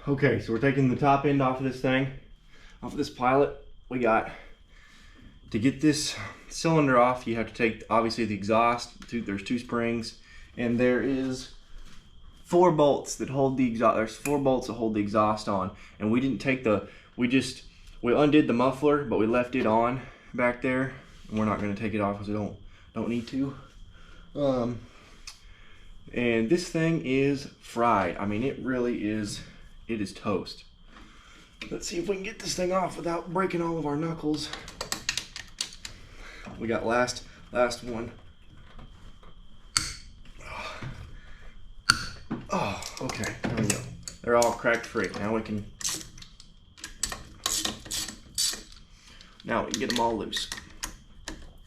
Okay, so we're taking the top end off of this thing, off of this pilot. We got, to get this cylinder off, you have to take, obviously, the exhaust. There's 2 springs, and there is 4 bolts that hold the exhaust. There's 4 bolts that hold the exhaust on, and we didn't take the, we undid the muffler, but we left it on back there, and we're not going to take it off because we don't need to. And this thing is fried. I mean, it really is. It is toast. Let's see if we can get this thing off without breaking all of our knuckles. We got last one. Oh, okay, there we go. They're all cracked free. Now we can get them all loose.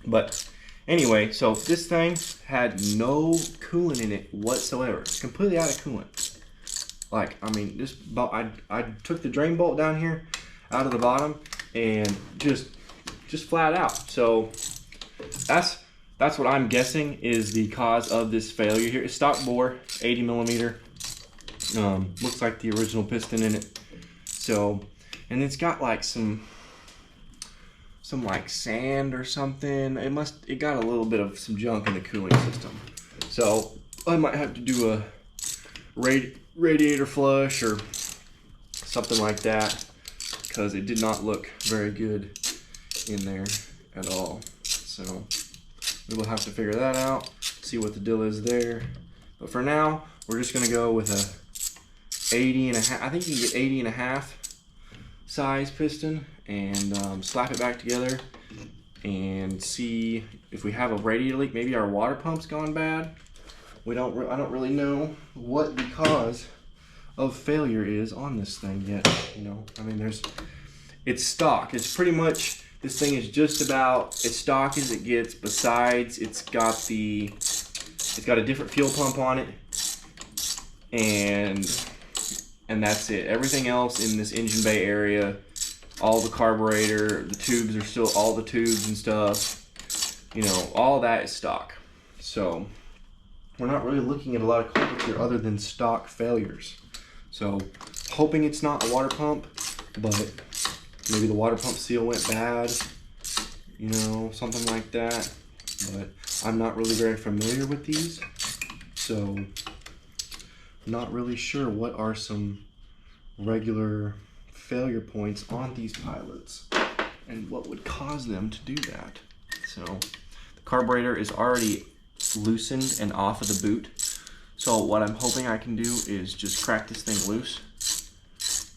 But anyway, so this thing had no coolant in it whatsoever. Completely out of coolant. Like, I mean, this I took the drain bolt down here out of the bottom and just flat out. So that's what I'm guessing is the cause of this failure here. It's stock bore, 80 millimeter. Looks like the original piston in it. So, and it's got like some like sand or something. It got a little bit of some junk in the cooling system. So I might have to do a radiator flush or something like that, because it did not look very good in there at all. So we will have to figure that out, see what the deal is there. But for now, we're just gonna go with a 80 and a half. I think you can get 80 and a half size piston and slap it back together and see if we have a radiator leak. Maybe our water pump's gone bad. I don't really know what the cause of failure is on this thing yet. You know, I mean, it's stock. It's pretty much, this thing is just about as stock as it gets. Besides, it's got a different fuel pump on it, and that's it. Everything else in this engine bay area, all the carburetor, the tubes are still, all the tubes and stuff, you know, all that is stock. So we're not really looking at a lot of culprits here other than stock failures. So hoping it's not a water pump, but maybe the water pump seal went bad, you know, something like that. But I'm not really very familiar with these, so I'm not really sure what are some regular failure points on these pilots and what would cause them to do that. So the carburetor is already loosened and off of the boot. So what I'm hoping I can do is just crack this thing loose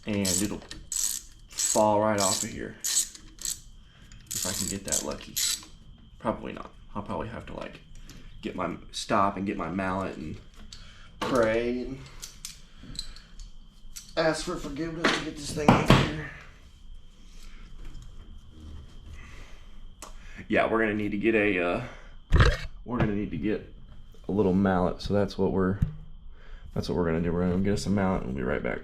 and it'll fall right off of here. If I can get that lucky. Probably not. I'll probably have to like stop and get my mallet and pray and ask for forgiveness to get this thing off here. Yeah, we're gonna need to get a little mallet. So that's what we're gonna do. We're gonna get us a mallet and we'll be right back.